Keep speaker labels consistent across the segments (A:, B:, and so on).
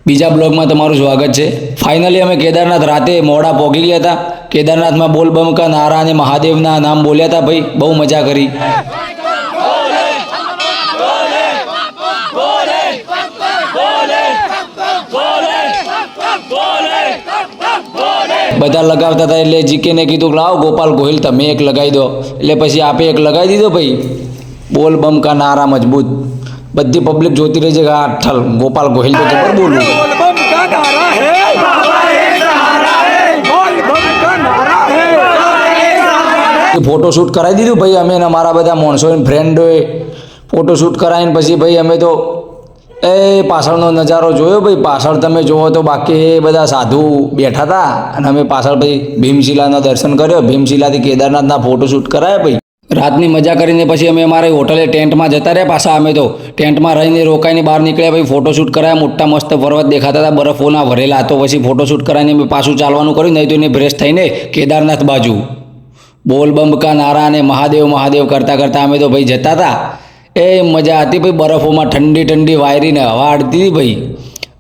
A: બીજા બ્લોગમાં તમારું સ્વાગત છે। ફાઇનલી અમે કેદારનાથ રાતે મોડા પહોંચી ગયા હતા। કેદારનાથમાં બોલ બમ કા નારા અને મહાદેવના નામ બોલ્યા હતા ભાઈ, બહુ મજા કરી। બધા લગાવતા હતા એટલે જીકેને કીધું કે લાવો ગોપાલ ગોહિલ તમે એક લગાવી દો, એટલે પછી આપે એક લગાવી દીધો ભાઈ, બોલ બમ કા નારા મજબૂત। બધી પબ્લિક જોતી રહી છે કે આ ઠલ ગોપાલ ગોહિલ તો ખબર બોલું। ફોટોશૂટ કરાવી દીધું ભાઈ અમે ને અમારા બધા માણસો ફ્રેન્ડોએ ફોટોશૂટ કરાવીને પછી ભાઈ અમે તો એ પાછળનો નજારો જોયો ભાઈ। પાછળ તમે જુઓ તો બાકી એ બધા સાધુ બેઠા હતા અને અમે પાછળ ભાઈ ભીમશિલાના દર્શન કર્યો। ભીમશિલાથી કેદારનાથના ફોટોશૂટ કરાયા ભાઈ। રાતની મજા કરીને પછી અમે અમારી હોટલે ટેન્ટમાં જતા રહ્યા પાછા। અમે તો ટેન્ટમાં રહીને રોકાઈને બહાર નીકળ્યા ભાઈ, ફોટોશૂટ કરાયા। મોટા મસ્ત પર્વત દેખાતા હતા, બરફોના ભરેલા। તો પછી ફોટોશૂટ કરાવીને અમે પાછું ચાલવાનું કર્યું, નહીં તો એને ફ્રેશ થઈને કેદારનાથ બાજુ બોલ બમ કા નારા અને મહાદેવ મહાદેવ કરતાં કરતાં અમે તો ભાઈ જતા હતા। એ મજા હતી ભાઈ, બરફોમાં ઠંડી ઠંડી વાયરીને હવા આડતી હતી ભાઈ।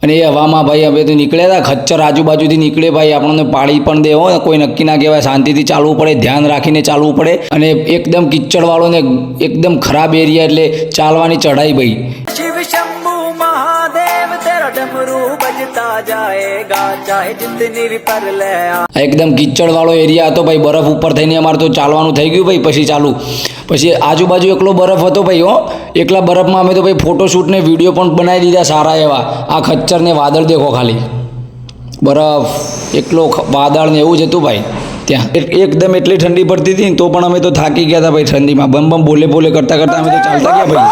A: અને એ હવામાં ભાઈ અમે તો નીકળ્યા હતા, ખચ્ચર આજુબાજુથી નીકળે ભાઈ, આપણને પાડી પણ દે હો, કોઈ નક્કી ના કહેવાય। શાંતિથી ચાલવું પડે, ધ્યાન રાખીને ચાલવું પડે। અને એકદમ કિચડવાળો ને એકદમ ખરાબ એરિયા એટલે ચાલવાની ચઢાઈ ભાઈ।
B: शिव शंभु महादेव तेरा डमरू बजता जाएगा चाहे जितनी भी पर ले
A: એકદમ કિચડવાળો એરિયા હતો ભાઈ, બરફ ઉપર થઈને અમારે તો ચાલવાનું થઈ ગયું ભાઈ। પછી ચાલુ પછી આજુબાજુ એકલો બરફ હતો ભાઈ હો, એકલા બરફમાં અમે તો ભાઈ ફોટોશૂટ ને વિડીયો પણ બનાવી દીધા સારા એવા। આ ખચ્ચર ને વાદળ દેખો ખાલી, બરફ એકલો વાદળ ને એવું જ હતું ભાઈ ત્યાં। એકદમ એટલી ઠંડી પડતી હતી ને તો પણ અમે તો થાકી ગયા હતા ભાઈ ઠંડીમાં। બમ બમ બોલે બોલે કરતા કરતા અમે તો ચાલતા ગયા ભાઈ।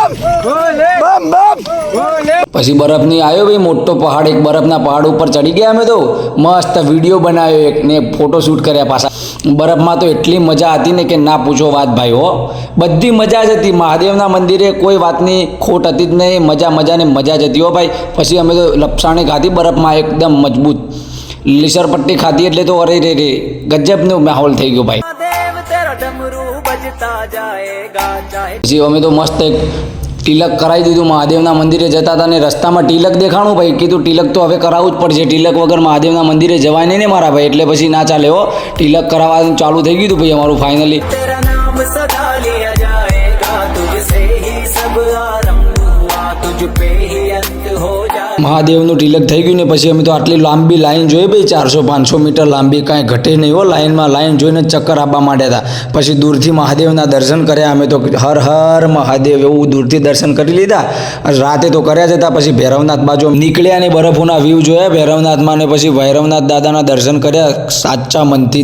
A: પછી બરફની આવ્યો ભાઈ મોટો પહાડ, એક બરફના પહાડ ઉપર ચડી ગયા અમે તો, મસ્ત વિડીયો બનાવ્યો એક ને ફોટોશૂટ કર્યા પાછા। બરફમાં તો એટલી મજા હતી ને કે ના પૂછો વાત ભાઈ હો, બધી મજા જ હતી। મહાદેવના મંદિરે કોઈ વાતની ખોટ હતી જ નહીં, મજા ને મજા જ હતી હો ભાઈ। પછી અમે તો લપસાણી ખાધી બરફમાં એકદમ મજબૂત, લીસરપટ્ટી ખાધી એટલે તો અરે રે ગજબનો માહોલ થઈ ગયો ભાઈ। પછી અમે તો મસ્ત એક તિલક કરાવી દીધું મહાદેવના મંદિરે જતા હતા ને રસ્તામાં તિલક દેખાણું ભાઈ, કીધું તિલક તો હવે કરાવવું જ પડશે, તિલક વગર મહાદેવના મંદિરે જવાય નહીં ને મારા ભાઈ। એટલે પછી ના ચાલે હો, તિલક કરાવવાનું ચાલુ થઈ ગયું ભાઈ અમારું ફાઇનલી। મહાદેવનું તિલક થઈ ગયું ને પછી અમે તો આટલી લાંબી લાઈન જોઈ ભાઈ, 400-500 મીટર લાંબી, કાંઈ ઘટે નહીં હો લાઈનમાં। લાઈન જોઈને ચક્કર આપવા માંડ્યા હતા। પછી દૂરથી મહાદેવના દર્શન કર્યા અમે તો, હર હર મહાદેવ એવું દૂરથી દર્શન કરી લીધા। રાતે તો કર્યા જ હતા। પછી ભૈરવનાથ બાજુ નીકળ્યા ને બરફોના વ્યૂ જોયા ભૈરવનાથમાં, ને પછી ભૈરવનાથ દાદાના દર્શન કર્યા સાચા મનથી,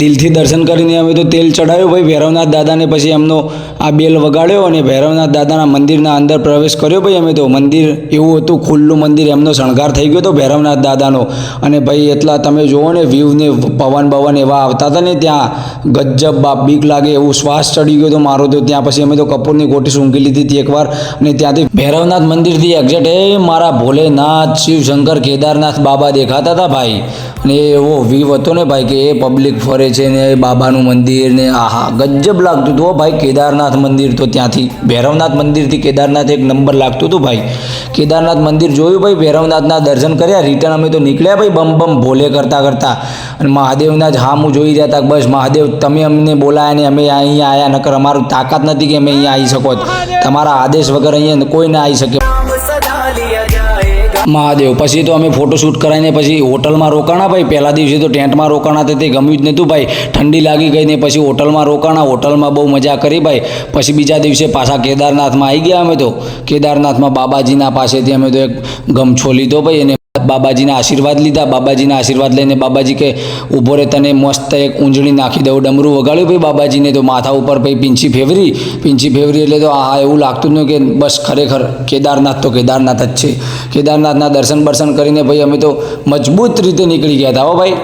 A: દિલથી દર્શન કરીને અમે તો તેલ ચડાવ્યું ભાઈ ભૈરવનાથ દાદાને। પછી એમનો આ બેલ વગાડ્યો અને ભૈરવનાથ દાદાના મંદિરના અંદર પ્રવેશ કર્યો ભાઈ અમે તો। મંદિર એવું હતું ખુલ્લું મંદિર, એમનો શણગાર થઈ ગયો હતો ભૈરવનાથ દાદાનો। અને ભાઈ એટલા તમે જુઓ ને વ્યૂ ને પવન બવન એવા આવતા હતા ને ત્યાં, ગજબ બાપ બીક લાગે એવું શ્વાસ ચડી ગયો હતો મારો તો ત્યાં। પછી અમે તો કપૂરની કોઠી સૂંઘી લીધી હતી એકવાર, અને ત્યાંથી ભૈરવનાથ મંદિરથી એક્ઝેક્ટ એ મારા ભોલેનાથ શિવશંકર કેદારનાથ બાબા દેખાતા હતા ભાઈ। અને એવો વ્યૂ હતો ને ભાઈ કે એ પબ્લિક ફરે છે ને બાબાનું મંદિર ને આહા ગજબ લાગતું હતું ભાઈ। કેદારનાથ મંદિર તો ત્યાંથી ભૈરવનાથ મંદિરથી કેદારનાથ એક નંબર લાગતું હતું ભાઈ। કેદારનાથ મંદિર જોયું ભાઈ, ભૈરવનાથના દર્શન કર્યા, રિટર્ન અમે તો નીકળ્યા ભાઈ બમ બમ ભોલે કરતાં કરતાં। અને મહાદેવના જ હામું જોઈ રહ્યા હતા, બસ મહાદેવ તમે અમને બોલાયા ને અમે અહીંયા આવ્યા, નકર અમારું તાકાત નથી કે અમે અહીંયા આવી શકો, તમારા આદેશ વગર અહીંયા કોઈ ના આવી શકે મહાદેવ। પછી તો અમે ફોટોશૂટ કરાવીને પછી હોટલમાં રોકાણા ભાઈ। પહેલા દિવસે તો ટેન્ટમાં રોકાણા હતા, તે ગમ્યું જ નહોતું ભાઈ, ઠંડી લાગી ગઈ ને પછી હોટલમાં રોકાણા, હોટલમાં બહુ મજા કરી ભાઈ। પછી બીજા દિવસે પાછા કેદારનાથમાં આવી ગયા અમે તો। કેદારનાથમાં બાબાજીના પાસેથી અમે તો એક ગમછો લીધો ભાઈ, અને બાબાજીના આશીર્વાદ લીધા। બાબાજીના આશીર્વાદ લઈને બાબાજી કે ઊભો રહે તને મસ્ત એક ઊંજળી નાખી દઉં, ડમરું વગાડ્યું ભાઈ બાબાજીને, તો માથા ઉપર ભાઈ પીંછી ફેવરી એટલે તો આ એવું લાગતું જ નહીં કે બસ ખરેખર કેદારનાથ તો કેદારનાથ જ છે। કેદારનાથના દર્શન બર્શન કરીને ભાઈ અમે તો મજબૂત રીતે નીકળી ગયા હતા હો ભાઈ।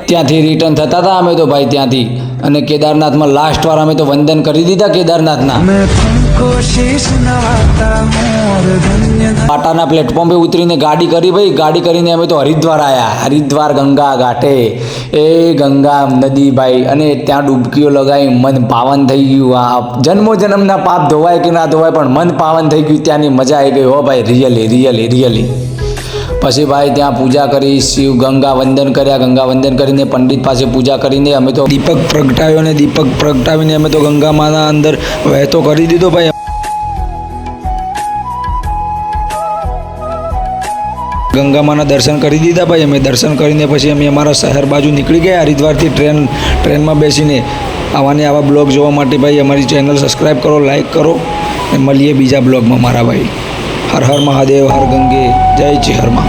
A: ત્યાંથી રિટર્ન થતા હતા અમે તો ભાઈ ત્યાંથી, અને કેદારનાથમાં લાસ્ટ વાર અમે તો વંદન કરી દીધા કેદારનાથના।
B: को शीश नवाता हूँ और धन्य
A: પાટાના પ્લેટફોર્મ पे ઉતરીને ગાડી કરી ભાઈ. ગાડી કરીને અમે તો હરિદ્વાર આવ્યા. હરિદ્વાર ગંગા ઘાટે એ ગંગા નદી ભાઈ, અને ત્યાં ડૂબકીઓ લગાવી મન પાવન થઈ ગયું. આ જન્મો જન્મના પાપ ધોવાય કે ના ધોવાય, પણ મન પાવન થઈ ગયું. ત્યાંની મજા આવી ગઈ હો ભાઈ, રિયલી. પછી ભાઈ ત્યાં પૂજા કરી, શિવ ગંગા વંદન કર્યા. ગંગા વંદન કરીને પંડિત પાસે પૂજા કરીને અમે તો દીપક પ્રગટાવ્યો, અને દીપક પ્રગટાવીને અમે તો ગંગા માના અંદર વહેતો કરી દીધો ભાઈ. ગંગા માના દર્શન કરી દીધા ભાઈ અમે. દર્શન કરીને પછી અમે અમારા શહેર બાજુ નીકળી ગયા હરિદ્વારથી ટ્રેનમાં બેસીને. આવા બ્લોગ જોવા માટે ભાઈ અમારી ચેનલ સબસ્ક્રાઈબ કરો, લાઈક કરો, અને મળીએ બીજા બ્લોગમાં મારા ભાઈ. હર હર મહાદેવ, હર ગંગે, જય ચિહરમાં.